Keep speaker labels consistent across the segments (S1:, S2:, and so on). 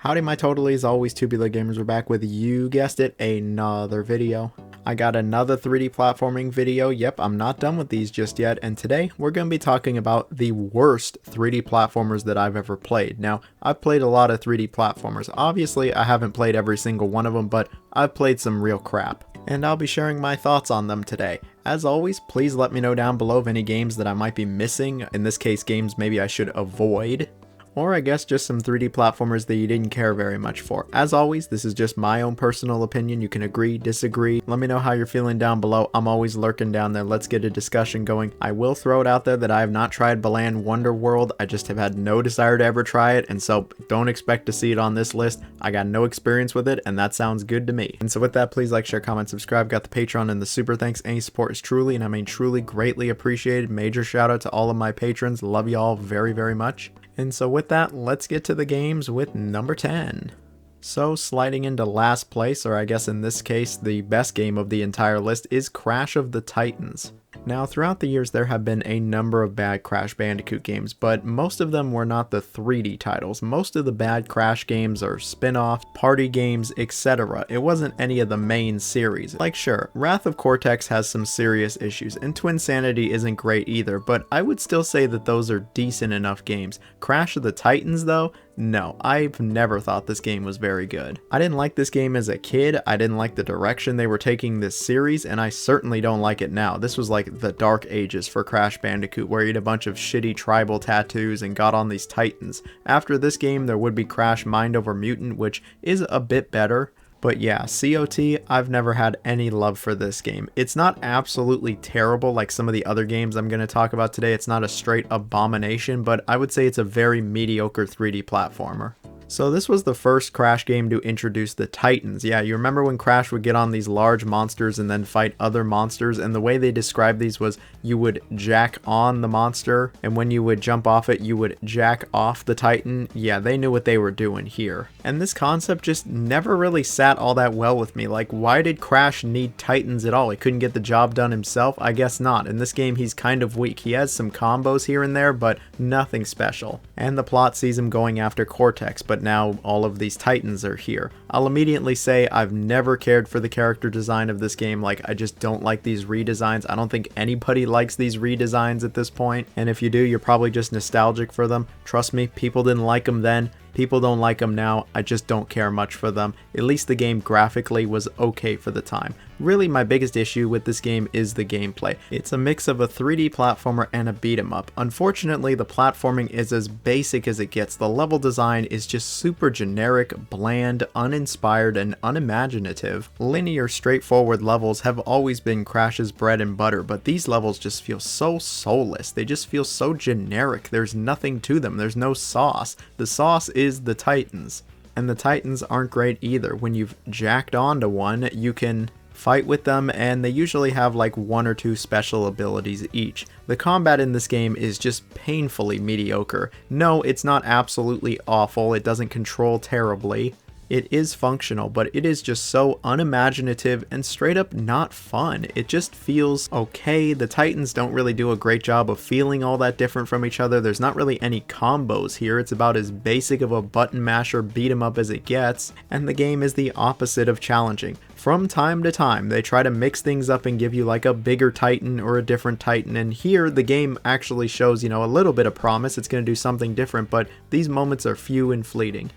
S1: Howdy my totalies, always Tubular Gamers, we're back with, you guessed it, another video. I got another 3D platforming video. Yep, I'm not done with these just yet, and today we're going to be talking about the worst 3D platformers that I've ever played. Now, I've played a lot of 3D platformers. Obviously, I haven't played every single one of them, but I've played some real crap. And I'll be sharing my thoughts on them today. As always, please let me know down below of any games that I might be missing. In this case, games maybe I should avoid. Or I guess just some 3D platformers that you didn't care very much for. As always, this is just my own personal opinion. You can agree, disagree. Let me know how you're feeling down below. I'm always lurking down there. Let's get a discussion going. I will throw it out there that I have not tried Balan Wonderworld. I just have had no desire to ever try it, and so don't expect to see it on this list. I got no experience with it, and that sounds good to me. And so with that, please like, share, comment, subscribe. Got the Patreon and the super thanks. Any support is truly, and I mean truly, greatly appreciated. Major shout out to all of my patrons. Love you all very, very much. And so with that, let's get to the games with number 10. So sliding into last place, or I guess in this case the best game of the entire list, is Crash of the Titans. Now throughout the years there have been a number of bad Crash Bandicoot games, but most of them were not the 3D titles. Most of the bad Crash games are spin-off, party games, etc. It wasn't any of the main series. Like sure, Wrath of Cortex has some serious issues, and Twinsanity isn't great either, but I would still say that those are decent enough games. Crash of the Titans though? No, I've never thought this game was very good. I didn't like this game as a kid, I didn't like the direction they were taking this series, and I certainly don't like it now. This was like the dark ages for Crash Bandicoot, where you had a bunch of shitty tribal tattoos and got on these titans. After this game, there would be Crash Mind Over Mutant, which is a bit better. But yeah, COT, I've never had any love for this game. It's not absolutely terrible like some of the other games I'm going to talk about today. It's not a straight abomination, but I would say it's a very mediocre 3D platformer. So this was the first Crash game to introduce the Titans. Yeah, you remember when Crash would get on these large monsters and then fight other monsters, and the way they described these was you would jack on the monster, and when you would jump off it, you would jack off the Titan. Yeah, they knew what they were doing here. And this concept just never really sat all that well with me. Like, why did Crash need Titans at all? He couldn't get the job done himself? I guess not. In this game, he's kind of weak. He has some combos here and there, but nothing special. And the plot sees him going after Cortex, but now all of these Titans are here. I'll immediately say I've never cared for the character design of this game. Like, I just don't like these redesigns. I don't think anybody likes these redesigns at this point, and if you do, you're probably just nostalgic for them. Trust me, people didn't like them then. People don't like them now. I just don't care much for them. At least the game graphically was okay for the time. Really, my biggest issue with this game is the gameplay. It's a mix of a 3D platformer and a beat 'em up. Unfortunately, the platforming is as basic as it gets. The level design is just super generic, bland, uninspired, and unimaginative. Linear, straightforward levels have always been Crash's bread and butter, but these levels just feel so soulless. They just feel so generic. There's nothing to them. There's no sauce. The sauce is the Titans. And the Titans aren't great either. When you've jacked onto one, you can fight with them, and they usually have like one or two special abilities each. The combat in this game is just painfully mediocre. No, it's not absolutely awful. It doesn't control terribly. It is functional, but it is just so unimaginative and straight up not fun. It just feels okay. The Titans don't really do a great job of feeling all that different from each other. There's not really any combos here. It's about as basic of a button masher beat 'em up as it gets, and the game is the opposite of challenging. From time to time, they try to mix things up and give you like a bigger Titan or a different Titan, and here the game actually shows, a little bit of promise. It's going to do something different, but these moments are few and fleeting.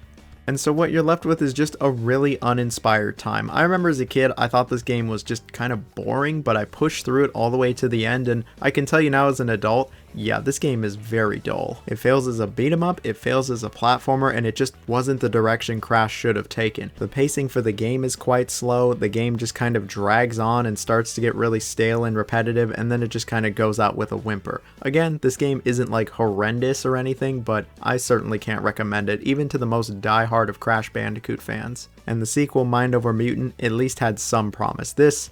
S1: And so what you're left with is just a really uninspired time. I remember as a kid, I thought this game was just kind of boring, but I pushed through it all the way to the end, and I can tell you now as an adult, yeah, this game is very dull. It fails as a beat 'em up, it fails as a platformer, and it just wasn't the direction Crash should have taken. The pacing for the game is quite slow, the game just kind of drags on and starts to get really stale and repetitive, and then it just kind of goes out with a whimper. Again, this game isn't like horrendous or anything, but I certainly can't recommend it, even to the most diehard of Crash Bandicoot fans. And the sequel, Mind Over Mutant, at least had some promise. This,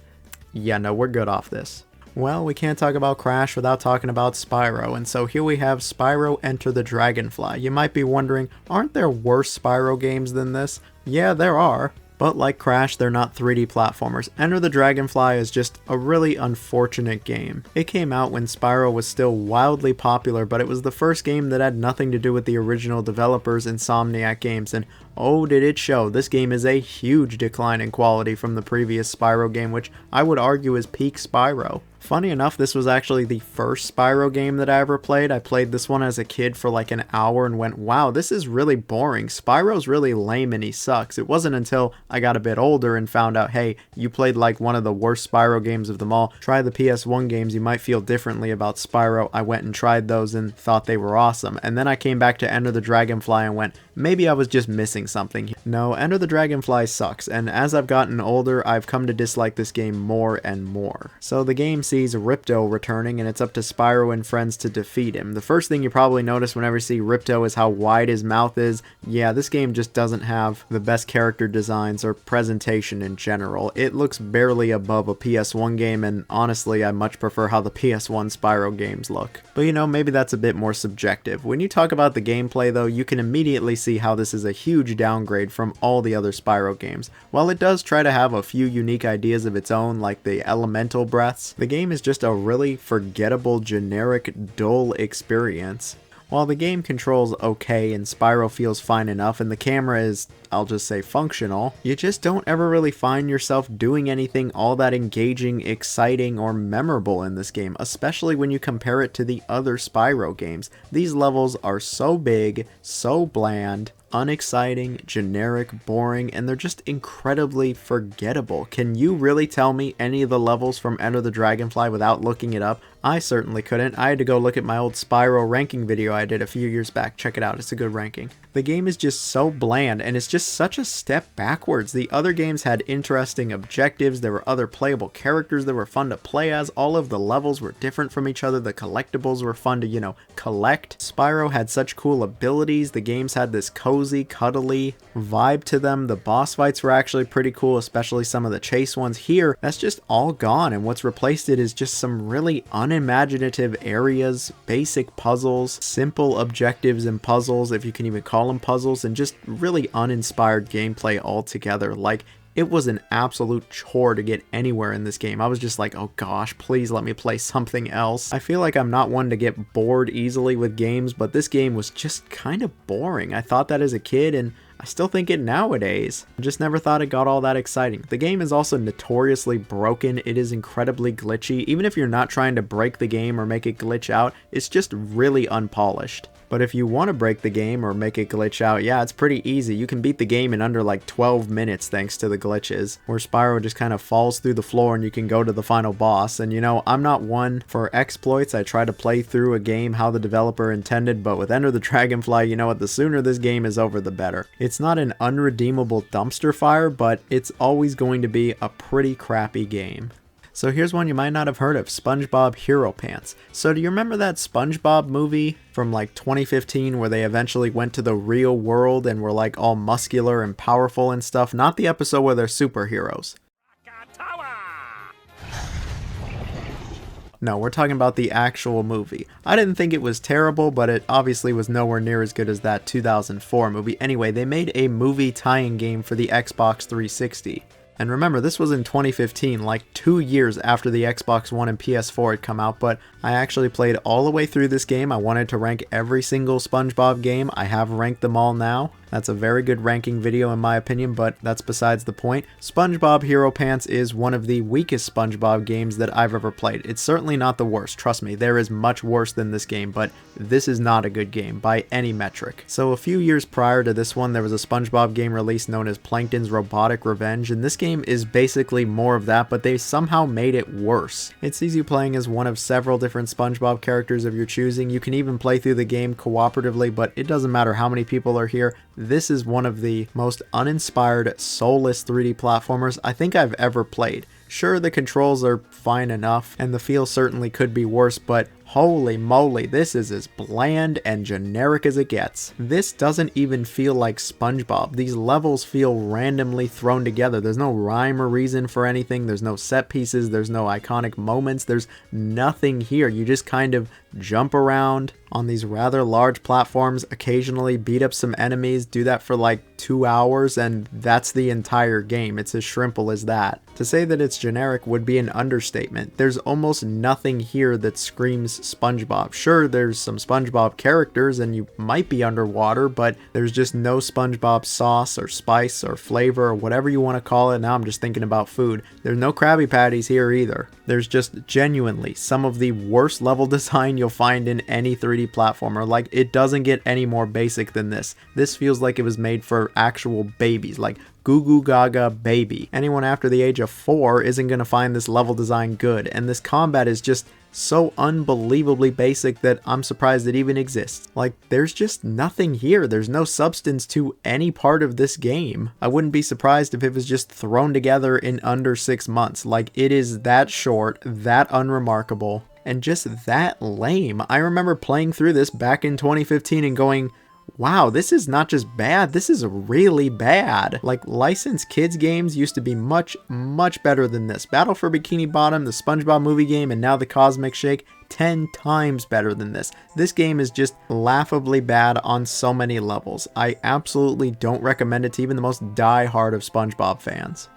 S1: yeah, no, we're good off this. Well, we can't talk about Crash without talking about Spyro, and so here we have Spyro Enter the Dragonfly. You might be wondering, aren't there worse Spyro games than this? Yeah, there are. But like Crash, they're not 3D platformers. Enter the Dragonfly is just a really unfortunate game. It came out when Spyro was still wildly popular, but it was the first game that had nothing to do with the original developers, Insomniac Games, and oh did it show. This game is a huge decline in quality from the previous Spyro game, which I would argue is peak Spyro. Funny enough, this was actually the first Spyro game that I ever played. I played this one as a kid for like an hour and went, wow, this is really boring. Spyro's really lame and he sucks. It wasn't until I got a bit older and found out, hey, you played like one of the worst Spyro games of them all. Try the PS1 games, you might feel differently about Spyro. I went and tried those and thought they were awesome. And then I came back to Enter the Dragonfly and went, maybe I was just missing something. No, Enter the Dragonfly sucks, and as I've gotten older, I've come to dislike this game more and more. So the game sees Ripto returning, and it's up to Spyro and friends to defeat him. The first thing you probably notice whenever you see Ripto is how wide his mouth is. Yeah, this game just doesn't have the best character designs or presentation in general. It looks barely above a PS1 game, and honestly, I much prefer how the PS1 Spyro games look. But you know, maybe that's a bit more subjective. When you talk about the gameplay though, you can immediately see how this is a huge downgrade from all the other Spyro games. While it does try to have a few unique ideas of its own, like the elemental breaths, the game is just a really forgettable, generic, dull experience. While the game controls okay and Spyro feels fine enough and the camera is, I'll just say, functional, you just don't ever really find yourself doing anything all that engaging, exciting, or memorable in this game, especially when you compare it to the other Spyro games. These levels are so big, so bland, unexciting, generic, boring, and they're just incredibly forgettable. Can you really tell me any of the levels from Enter the Dragonfly without looking it up? I certainly couldn't. I had to go look at my old Spyro ranking video I did a few years back. Check it out, it's a good ranking. The game is just so bland, and it's just such a step backwards. The other games had interesting objectives, there were other playable characters that were fun to play as, all of the levels were different from each other, the collectibles were fun to, you know, collect. Spyro had such cool abilities, the games had this cozy, cuddly vibe to them, the boss fights were actually pretty cool, especially some of the chase ones. Here, that's just all gone, and what's replaced it is just some really unimaginative areas, basic puzzles, simple objectives and puzzles, if you can even call them puzzles, and just really uninspired gameplay altogether. Like, it was an absolute chore to get anywhere in this game. I was just like, oh gosh, please let me play something else. I feel like I'm not one to get bored easily with games, but this game was just kind of boring. I thought that as a kid, and I still think it nowadays. I just never thought it got all that exciting. The game is also notoriously broken. It is incredibly glitchy. Even if you're not trying to break the game or make it glitch out, it's just really unpolished. But if you want to break the game or make it glitch out, yeah, it's pretty easy. You can beat the game in under like 12 minutes thanks to the glitches, where Spyro just kind of falls through the floor and you can go to the final boss. And you know, I'm not one for exploits. I try to play through a game how the developer intended, but with Enter the Dragonfly, you know what, the sooner this game is over, the better. It's not an unredeemable dumpster fire, but it's always going to be a pretty crappy game. So here's one you might not have heard of, SpongeBob Hero Pants. So do you remember that SpongeBob movie from like 2015 where they eventually went to the real world and were like all muscular and powerful and stuff? Not the episode where they're superheroes. No, we're talking about the actual movie. I didn't think it was terrible, but it obviously was nowhere near as good as that 2004 movie. Anyway, they made a movie tie-in game for the Xbox 360. And remember, this was in 2015, like 2 years after the Xbox One and PS4 had come out, but I actually played all the way through this game. I wanted to rank every single SpongeBob game. I have ranked them all now. That's a very good ranking video in my opinion, but that's besides the point. SpongeBob Hero Pants is one of the weakest SpongeBob games that I've ever played. It's certainly not the worst, trust me, there is much worse than this game, but this is not a good game by any metric. So a few years prior to this one, there was a SpongeBob game released known as Plankton's Robotic Revenge, and this game is basically more of that, but they somehow made it worse. It's easy playing as one of several different SpongeBob characters of your choosing. You can even play through the game cooperatively, but it doesn't matter how many people are here. This is one of the most uninspired, soulless 3D platformers I think I've ever played. Sure, the controls are fine enough, and the feel certainly could be worse, but holy moly, this is as bland and generic as it gets. This doesn't even feel like SpongeBob. These levels feel randomly thrown together. There's no rhyme or reason for anything. There's no set pieces. There's no iconic moments. There's nothing here. You just kind of jump around on these rather large platforms, occasionally beat up some enemies, do that for like 2 hours and that's the entire game. It's as simple as that. To say that it's generic would be an understatement. There's almost nothing here that screams SpongeBob. Sure, there's some SpongeBob characters and you might be underwater, but there's just no SpongeBob sauce or spice or flavor or whatever you want to call it. Now I'm just thinking about food. There's no Krabby Patties here either. There's just genuinely some of the worst level design you'll find in any 3D platformer. Like, it doesn't get any more basic than this. This feels like it was made for actual babies, like Goo Goo Gaga baby. Anyone after the age of 4 isn't going to find this level design good, and this combat is just so unbelievably basic that I'm surprised it even exists. Like, there's just nothing here. There's no substance to any part of this game. I wouldn't be surprised if it was just thrown together in under 6 months. Like, it is that short, that unremarkable, and just that lame. I remember playing through this back in 2015 and going, wow, this is not just bad, this is really bad. Like, licensed kids games used to be much, much better than this. Battle for Bikini Bottom, the SpongeBob movie game, and now the Cosmic Shake, 10 times better than this. This game is just laughably bad on so many levels. I absolutely don't recommend it to even the most die-hard of SpongeBob fans.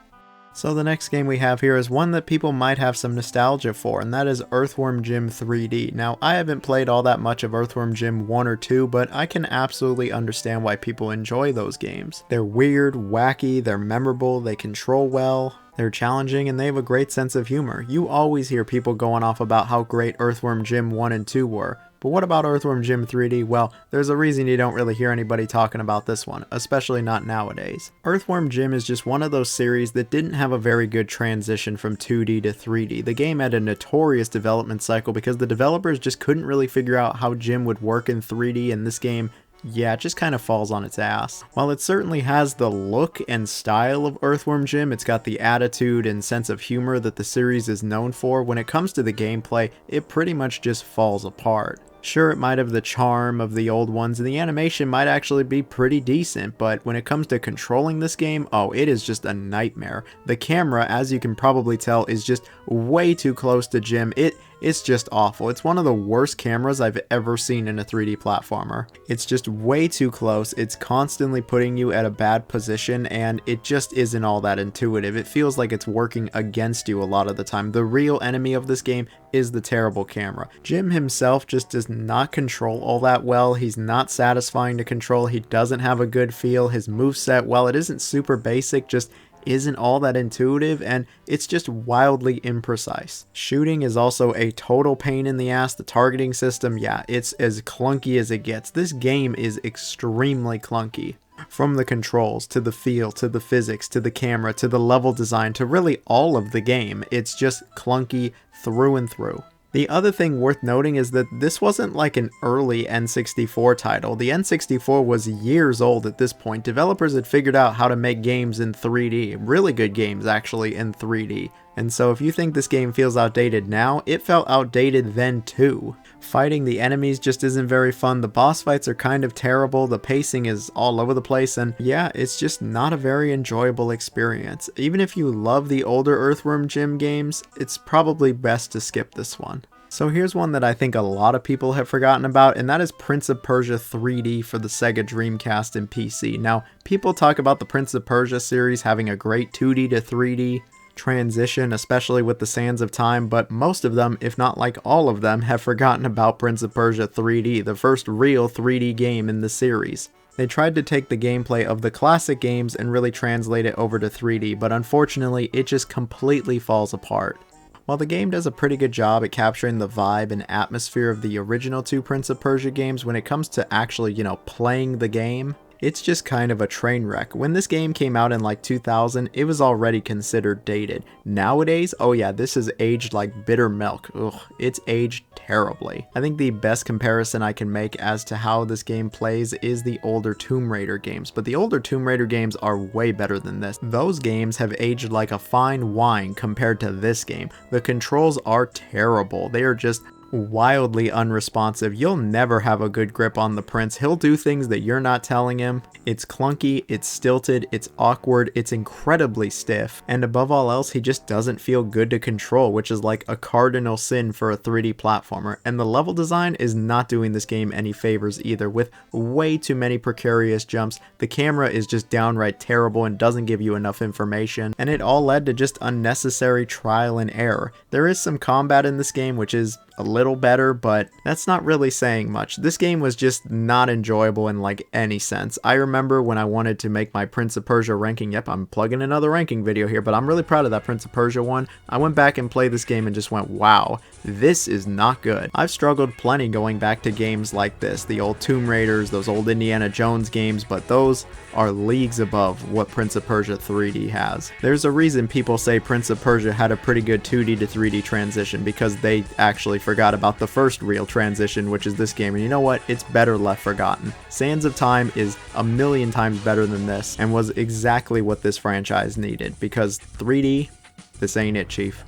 S1: So the next game we have here is one that people might have some nostalgia for, and that is Earthworm Jim 3D. Now, I haven't played all that much of Earthworm Jim 1 or 2, but I can absolutely understand why people enjoy those games. They're weird, wacky, they're memorable, they control well, they're challenging, and they have a great sense of humor. You always hear people going off about how great Earthworm Jim 1 and 2 were. But what about Earthworm Jim 3D? Well, there's a reason you don't really hear anybody talking about this one, especially not nowadays. Earthworm Jim is just one of those series that didn't have a very good transition from 2D to 3D. The game had a notorious development cycle because the developers just couldn't really figure out how Jim would work in 3D, and this game, yeah, it just kind of falls on its ass. While it certainly has the look and style of Earthworm Jim, it's got the attitude and sense of humor that the series is known for. When it comes to the gameplay, it pretty much just falls apart. Sure, it might have the charm of the old ones, and the animation might actually be pretty decent, but when it comes to controlling this game, oh, it is just a nightmare. The camera, as you can probably tell, is just way too close to Jim. It's just awful. It's one of the worst cameras I've ever seen in a 3D platformer. It's just way too close. It's constantly putting you at a bad position, and it just isn't all that intuitive. It feels like it's working against you a lot of the time. The real enemy of this game is the terrible camera. Jim himself just does not control all that well. He's not satisfying to control. He doesn't have a good feel. His moveset, while it isn't super basic, just isn't all that intuitive, and it's just wildly imprecise. Shooting is also a total pain in the ass. The targeting system, yeah, it's as clunky as it gets. This game is extremely clunky. From the controls, to the feel, to the physics, to the camera, to the level design, to really all of the game, it's just clunky through and through. The other thing worth noting is that this wasn't like an early N64 title. The N64 was years old at this point. Developers had figured out how to make games in 3D, really good games actually in 3D. And so if you think this game feels outdated now, it felt outdated then too. Fighting the enemies just isn't very fun, the boss fights are kind of terrible, the pacing is all over the place, and yeah, it's just not a very enjoyable experience. Even if you love the older Earthworm Jim games, it's probably best to skip this one. So here's one that I think a lot of people have forgotten about, and that is Prince of Persia 3D for the Sega Dreamcast and PC. Now, people talk about the Prince of Persia series having a great 2D to 3D transition, especially with the Sands of Time, but most of them, if not like all of them, have forgotten about Prince of Persia 3D, the first real 3D game in the series. They tried to take the gameplay of the classic games and really translate it over to 3D, but unfortunately, it just completely falls apart. While the game does a pretty good job at capturing the vibe and atmosphere of the original two Prince of Persia games, when it comes to actually, playing the game, it's just kind of a train wreck. When this game came out in like 2000, it was already considered dated. Nowadays, oh yeah, this is aged like bitter milk. Ugh, it's aged terribly. I think the best comparison I can make as to how this game plays is the older Tomb Raider games, but the older Tomb Raider games are way better than this. Those games have aged like a fine wine compared to this game. The controls are terrible. They are just wildly unresponsive. You'll never have a good grip on the prince. He'll do things that you're not telling him. It's clunky, it's stilted, it's awkward, it's incredibly stiff, and above all else, he just doesn't feel good to control, which is like a cardinal sin for a 3D platformer. And the level design is not doing this game any favors either, with way too many precarious jumps. The camera is just downright terrible and doesn't give you enough information, and it all led to just unnecessary trial and error. There is some combat in this game, which is a little better, but that's not really saying much. This game was just not enjoyable in like any sense. I remember when I wanted to make my Prince of Persia ranking, yep, I'm plugging another ranking video here, but I'm really proud of that Prince of Persia one. I went back and played this game and just went, wow, this is not good. I've struggled plenty going back to games like this, the old Tomb Raiders, those old Indiana Jones games, but those are leagues above what Prince of Persia 3D has. There's a reason people say Prince of Persia had a pretty good 2D to 3D transition, because they actually forgot about the first real transition, which is this game, and you know what? It's better left forgotten. Sands of Time is a million times better than this, and was exactly what this franchise needed, because 3D, this ain't it, chief.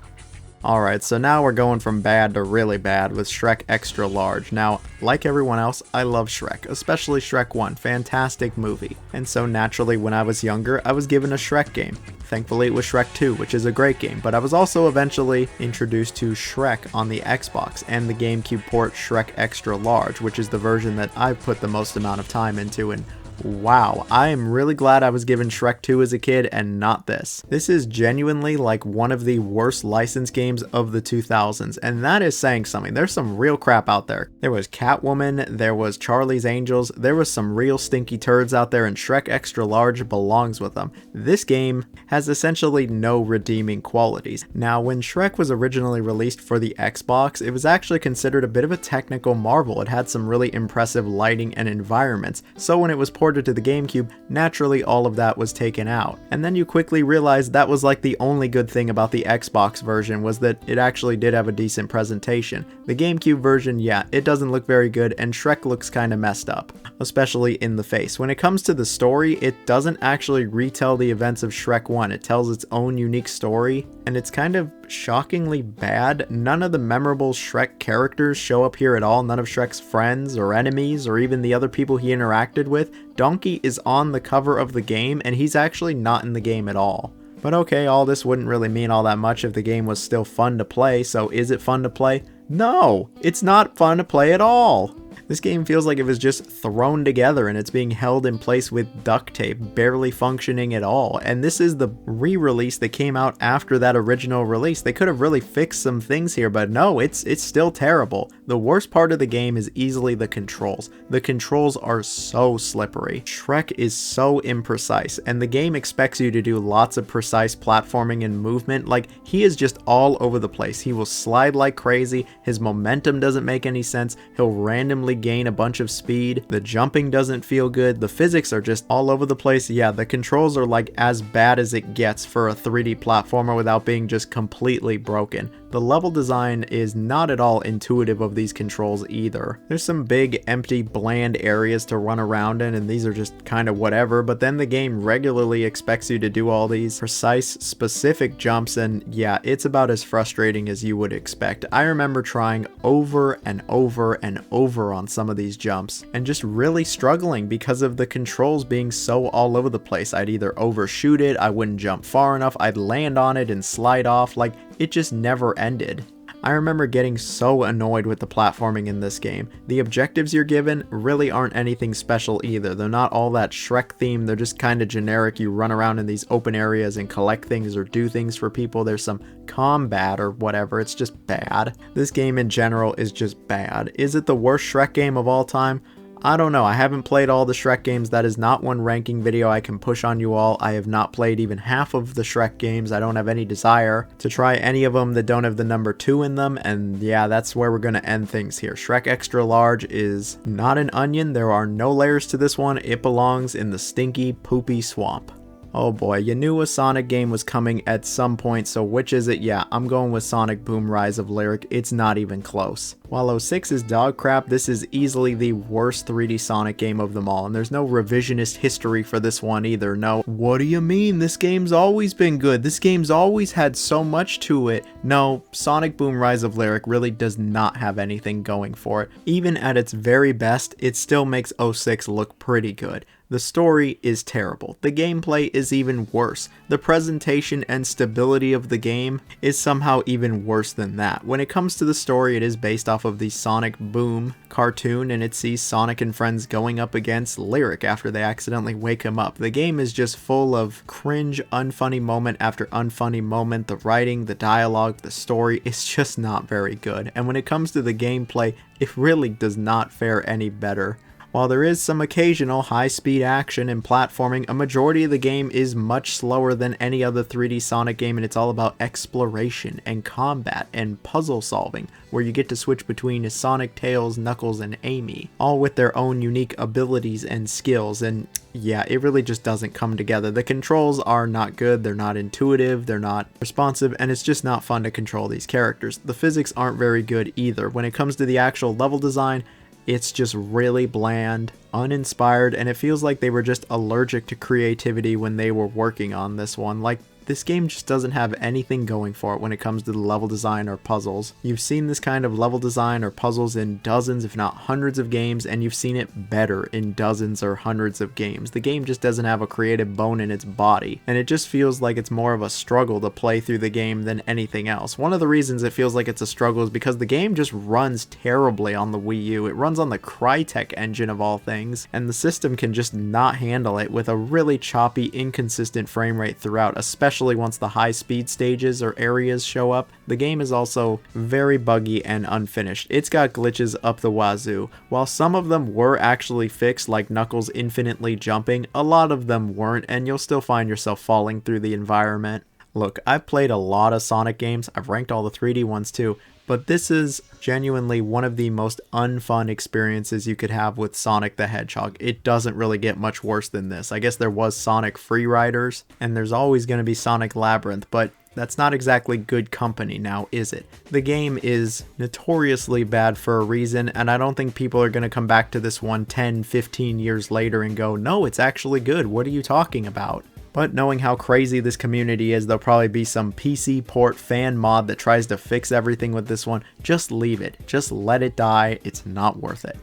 S1: Alright, so now we're going from bad to really bad with Shrek Extra Large. Now, like everyone else, I love Shrek, especially Shrek 1, fantastic movie. And so naturally, when I was younger, I was given a Shrek game. Thankfully, it was Shrek 2, which is a great game, but I was also eventually introduced to Shrek on the Xbox and the GameCube port Shrek Extra Large, which is the version that I've put the most amount of time into, and wow, I am really glad I was given Shrek 2 as a kid and not this. This is genuinely like one of the worst licensed games of the 2000s, and that is saying something. There's some real crap out there. There was Catwoman, there was Charlie's Angels, there was some real stinky turds out there, and Shrek Extra Large belongs with them. This game has essentially no redeeming qualities. Now, when Shrek was originally released for the Xbox, it was actually considered a bit of a technical marvel. It had some really impressive lighting and environments, so when it was ported to the GameCube, naturally all of that was taken out. And then you quickly realize that was like the only good thing about the Xbox version, was that it actually did have a decent presentation. The GameCube version, yeah, it doesn't look very good, and Shrek looks kind of messed up, especially in the face. When it comes to the story, it doesn't actually retell the events of Shrek 1. It tells its own unique story, and it's kind of shockingly bad. None of the memorable Shrek characters show up here at all. None of Shrek's friends or enemies or even the other people he interacted with. Donkey is on the cover of the game, and he's actually not in the game at all. But okay, all this wouldn't really mean all that much if the game was still fun to play, so is it fun to play? No, it's not fun to play at all. This game feels like it was just thrown together and it's being held in place with duct tape, barely functioning at all. And this is the re-release that came out after that original release. They could have really fixed some things here, but no, it's still terrible. The worst part of the game is easily the controls. The controls are so slippery. Shrek is so imprecise, and the game expects you to do lots of precise platforming and movement. Like, he is just all over the place. He will slide like crazy, his momentum doesn't make any sense, he'll randomly gain a bunch of speed, the jumping doesn't feel good, the physics are just all over the place. Yeah, the controls are like as bad as it gets for a 3D platformer without being just completely broken. The level design is not at all intuitive of these controls either. There's some big, empty, bland areas to run around in, and these are just kind of whatever, but then the game regularly expects you to do all these precise, specific jumps, and yeah, it's about as frustrating as you would expect. I remember trying over and over and over on some of these jumps, and just really struggling because of the controls being so all over the place. I'd either overshoot it, I wouldn't jump far enough, I'd land on it and slide off, like, it just never ended. I remember getting so annoyed with the platforming in this game. The objectives you're given really aren't anything special either. They're not all that Shrek themed, they're just kind of generic. You run around in these open areas and collect things or do things for people. There's some combat or whatever, it's just bad. This game in general is just bad. Is it the worst Shrek game of all time? I don't know, I haven't played all the Shrek games. That is not one ranking video I can push on you all. I have not played even half of the Shrek games. I don't have any desire to try any of them that don't have the number 2 in them, and yeah, that's where we're gonna end things here. Shrek Extra Large is not an onion. There are no layers to this one. It belongs in the stinky, poopy swamp. Oh boy, you knew a Sonic game was coming at some point, so which is it? Yeah, I'm going with Sonic Boom Rise of Lyric. It's not even close. While 06 is dog crap, this is easily the worst 3D Sonic game of them all, and there's no revisionist history for this one either. No, what do you mean? This game's always been good. This game's always had so much to it. No, Sonic Boom Rise of Lyric really does not have anything going for it. Even at its very best, it still makes 06 look pretty good. The story is terrible. The gameplay is even worse. The presentation and stability of the game is somehow even worse than that. When it comes to the story, it is based off of the Sonic Boom cartoon, and it sees Sonic and friends going up against Lyric after they accidentally wake him up. The game is just full of cringe, unfunny moment after unfunny moment. The writing, the dialogue, the story is just not very good. And when it comes to the gameplay, it really does not fare any better. While there is some occasional high-speed action and platforming, a majority of the game is much slower than any other 3D Sonic game, and it's all about exploration and combat and puzzle solving, where you get to switch between Sonic, Tails, Knuckles, and Amy, all with their own unique abilities and skills, and yeah, it really just doesn't come together. The controls are not good, they're not intuitive, they're not responsive, and it's just not fun to control these characters. The physics aren't very good either. When it comes to the actual level design, it's just really bland, uninspired, and it feels like they were just allergic to creativity when they were working on this one. Like, this game just doesn't have anything going for it when it comes to the level design or puzzles. You've seen this kind of level design or puzzles in dozens, if not hundreds of games, and you've seen it better in dozens or hundreds of games. The game just doesn't have a creative bone in its body, and it just feels like it's more of a struggle to play through the game than anything else. One of the reasons it feels like it's a struggle is because the game just runs terribly on the Wii U. It runs on the Crytek engine of all things, and the system can just not handle it with a really choppy, inconsistent frame rate throughout, especially once the high speed stages or areas show up. The game is also very buggy and unfinished. It's got glitches up the wazoo. While some of them were actually fixed, like Knuckles infinitely jumping, a lot of them weren't, and you'll still find yourself falling through the environment. Look, I've played a lot of Sonic games, I've ranked all the 3D ones too, but this is genuinely one of the most unfun experiences you could have with Sonic the Hedgehog. It doesn't really get much worse than this. I guess there was Sonic Freeriders, and there's always going to be Sonic Labyrinth, but that's not exactly good company now, is it? The game is notoriously bad for a reason, and I don't think people are going to come back to this one 10, 15 years later and go, no, it's actually good, what are you talking about? But knowing how crazy this community is, there'll probably be some PC port fan mod that tries to fix everything with this one. Just leave it. Just let it die. It's not worth it.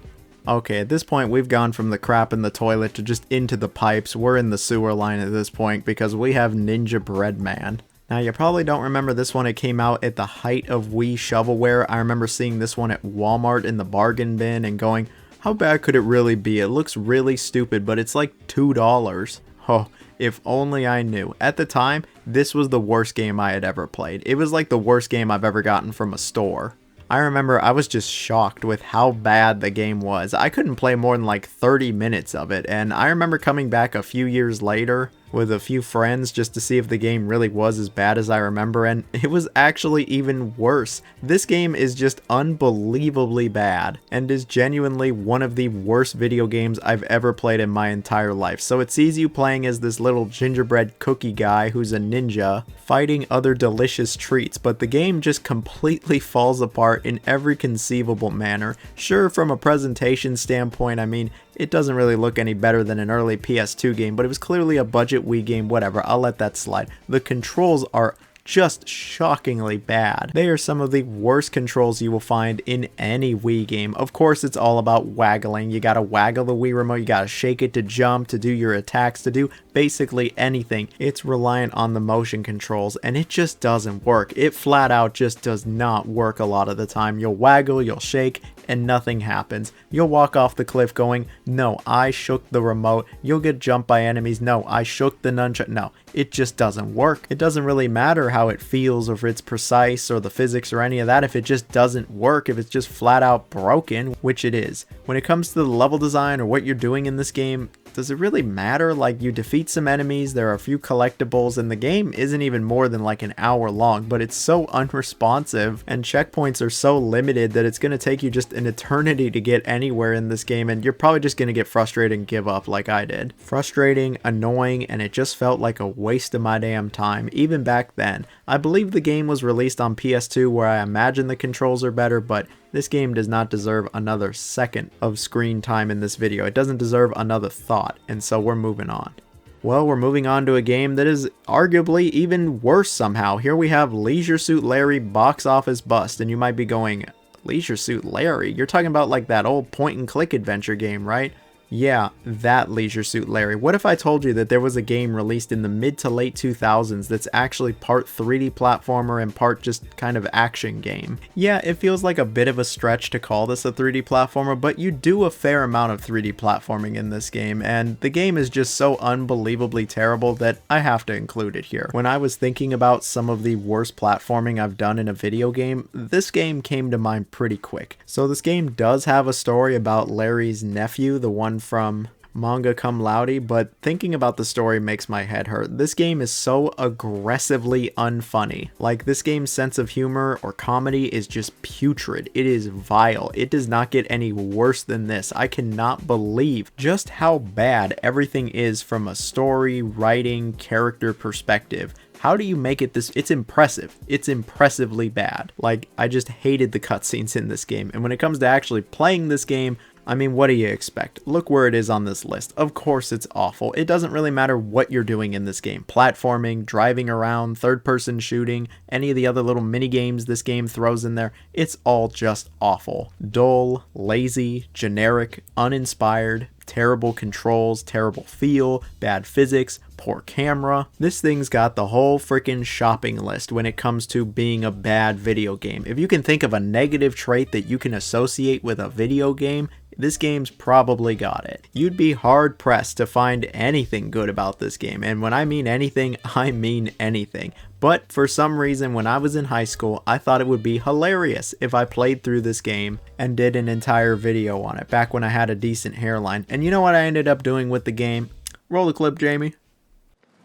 S1: Okay, at this point, we've gone from the crap in the toilet to just into the pipes. We're in the sewer line at this point because we have Ninja Bread Man. Now, you probably don't remember this one. It came out at the height of Wii shovelware. I remember seeing this one at Walmart in the bargain bin and going, how bad could it really be? It looks really stupid, but it's like $2. Oh, if only I knew. At the time, this was the worst game I had ever played. It was like the worst game I've ever gotten from a store. I remember I was just shocked with how bad the game was. I couldn't play more than like 30 minutes of it, and I remember coming back a few years later with a few friends just to see if the game really was as bad as I remember, and it was actually even worse. This game is just unbelievably bad and is genuinely one of the worst video games I've ever played in my entire life. So it sees you playing as this little gingerbread cookie guy who's a ninja fighting other delicious treats, but the game just completely falls apart in every conceivable manner. Sure, from a presentation standpoint, I mean, it doesn't really look any better than an early PS2 game, but it was clearly a budget Wii game, whatever, I'll let that slide. The controls are just shockingly bad. They are some of the worst controls you will find in any Wii game. Of course, it's all about waggling. You gotta waggle the Wii remote, you gotta shake it to jump, to do your attacks, to do basically anything. It's reliant on the motion controls, and it just doesn't work. It flat out just does not work a lot of the time. You'll waggle, you'll shake, and nothing happens. You'll walk off the cliff going, no, I shook the remote. You'll get jumped by enemies. No, I shook the nunchuck. No, it just doesn't work. It doesn't really matter how it feels or if it's precise or the physics or any of that if it just doesn't work, if it's just flat out broken, which it is. When it comes to the level design or what you're doing in this game, does it really matter? Like, you defeat some enemies, there are a few collectibles, and the game isn't even more than like an hour long, but it's so unresponsive and checkpoints are so limited that it's going to take you just an eternity to get anywhere in this game, and you're probably just going to get frustrated and give up like I did. Frustrating, annoying, and it just felt like a waste of my damn time, even back then. I believe the game was released on PS2 where I imagine the controls are better, but this game does not deserve another second of screen time in this video. It doesn't deserve another thought, and so we're moving on. Well, we're moving on to a game that is arguably even worse somehow. Here we have Leisure Suit Larry Box Office Bust, and you might be going, Leisure Suit Larry? You're talking about like that old point-and-click adventure game, right? Yeah, that Leisure Suit Larry. What if I told you that there was a game released in the mid to late 2000s that's actually part 3D platformer and part just kind of action game? Yeah, it feels like a bit of a stretch to call this a 3D platformer, but you do a fair amount of 3D platforming in this game, and the game is just so unbelievably terrible that I have to include it here. When I was thinking about some of the worst platforming I've done in a video game, this game came to mind pretty quick. So this game does have a story about Larry's nephew, the one from Manga Cum Laude, but thinking about the story makes my head hurt. This game is so aggressively unfunny. Like, this game's sense of humor or comedy is just putrid. It is vile. It does not get any worse than this. I cannot believe just how bad everything is from a story, writing, character perspective. How do you make it this? It's impressive. It's impressively bad. Like, I just hated the cutscenes in this game. And when it comes to actually playing this game, I mean, what do you expect? Look where it is on this list. Of course it's awful. It doesn't really matter what you're doing in this game. Platforming, driving around, third-person shooting, any of the other little mini-games this game throws in there, it's all just awful. Dull, lazy, generic, uninspired, terrible controls, terrible feel, bad physics, poor camera. This thing's got the whole freaking shopping list when it comes to being a bad video game. If you can think of a negative trait that you can associate with a video game, this game's probably got it. You'd be hard pressed to find anything good about this game, and when I mean anything, I mean anything. But for some reason, when I was in high school, I thought it would be hilarious if I played through this game and did an entire video on it, back when I had a decent hairline. And you know what I ended up doing with the game? Roll the clip, Jamie.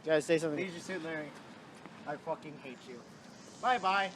S2: You gotta say something. Leisure Suit Larry, I fucking hate you. Bye-bye.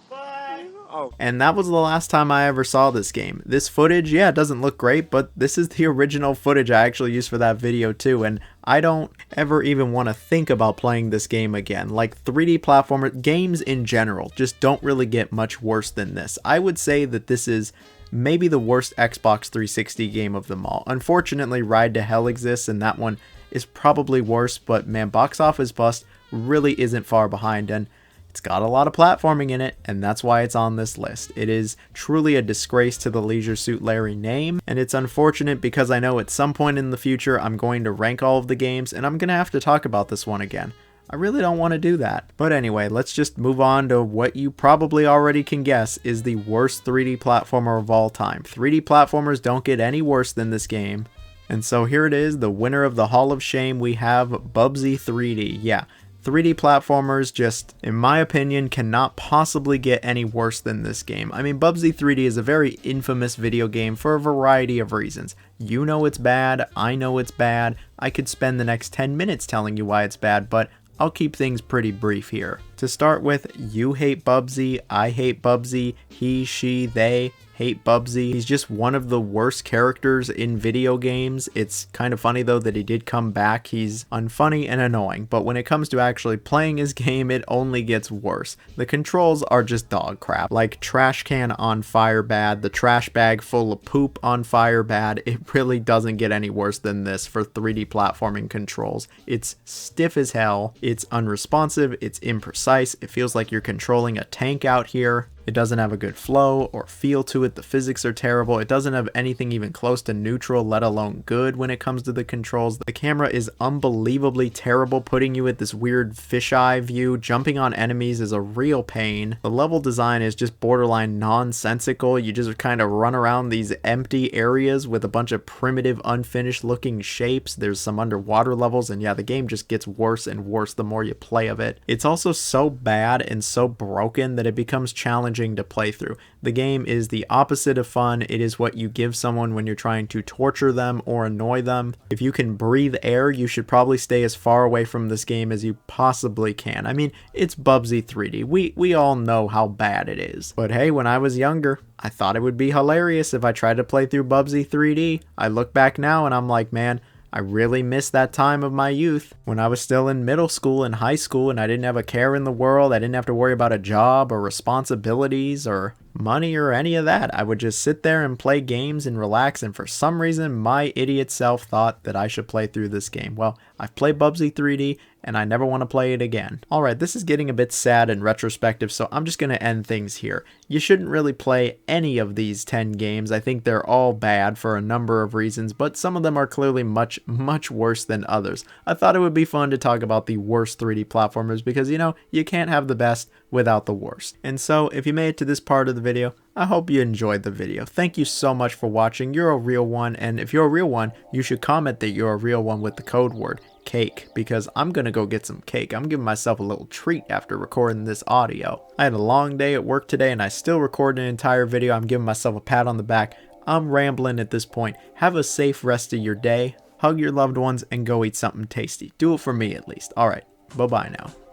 S2: Bye. Oh.
S1: And that was the last time I ever saw this game. This footage, yeah, it doesn't look great, but this is the original footage I actually used for that video too, and I don't ever even want to think about playing this game again. Like, 3D platformer games in general just don't really get much worse than this. I would say that this is maybe the worst Xbox 360 game of them all. Unfortunately, Ride to Hell exists, and that one is probably worse, but man, Box Office Bust really isn't far behind, and it's got a lot of platforming in it, and that's why it's on this list. It is truly a disgrace to the Leisure Suit Larry name, and it's unfortunate because I know at some point in the future I'm going to rank all of the games, and I'm going to have to talk about this one again. I really don't want to do that. But anyway, let's just move on to what you probably already can guess is the worst 3D platformer of all time. 3D platformers don't get any worse than this game. And so here it is, the winner of the Hall of Shame. We have Bubsy 3D. Yeah. 3D platformers just, in my opinion, cannot possibly get any worse than this game. I mean, Bubsy 3D is a very infamous video game for a variety of reasons. You know it's bad, I know it's bad, I could spend the next 10 minutes telling you why it's bad, but I'll keep things pretty brief here. To start with, you hate Bubsy, I hate Bubsy, he, she, they hate Bubsy. He's just one of the worst characters in video games. It's kind of funny though that he did come back. He's unfunny and annoying, but when it comes to actually playing his game, it only gets worse. The controls are just dog crap. Like trash can on fire bad, the trash bag full of poop on fire bad. It really doesn't get any worse than this for 3D platforming controls. It's stiff as hell, it's unresponsive, it's imprecise, it feels like you're controlling a tank out here. It doesn't have a good flow or feel to it. The physics are terrible. It doesn't have anything even close to neutral, let alone good when it comes to the controls. The camera is unbelievably terrible, putting you at this weird fisheye view. Jumping on enemies is a real pain. The level design is just borderline nonsensical. You just kind of run around these empty areas with a bunch of primitive, unfinished looking shapes. There's some underwater levels, and yeah, the game just gets worse and worse the more you play of it. It's also so bad and so broken that it becomes challenging to play through. The game is the opposite of fun. It is what you give someone when you're trying to torture them or annoy them. If you can breathe air, you should probably stay as far away from this game as you possibly can. I mean, it's Bubsy 3D. We all know how bad it is. But hey, when I was younger, I thought it would be hilarious if I tried to play through Bubsy 3D. I look back now and I'm like, man, I I really miss that time of my youth when I was still in middle school and high school and I didn't have a care in the world. I didn't have to worry about a job or responsibilities or money or any of that. I would just sit there and play games and relax, and for some reason my idiot self thought that I should play through this game. Well, I've played Bubsy 3D and I never want to play it again. Alright, this is getting a bit sad and retrospective, so I'm just going to end things here. You shouldn't really play any of these 10 games. I think they're all bad for a number of reasons, but some of them are clearly much worse than others. I thought it would be fun to talk about the worst 3D platformers because, you know, you can't have the best without the worst. And so, if you made it to this part of the video, I hope you enjoyed the video. Thank you so much for watching. You're a real one, and if you're a real one, you should comment that you're a real one with the code word cake, because I'm gonna go get some cake. I'm giving myself a little treat after recording this audio. I had a long day at work today and I still recorded an entire video. I'm giving myself a pat on the back. I'm rambling at this point. Have a safe rest of your day. Hug your loved ones and go eat something tasty. Do it for me at least. Alright, bye-bye now.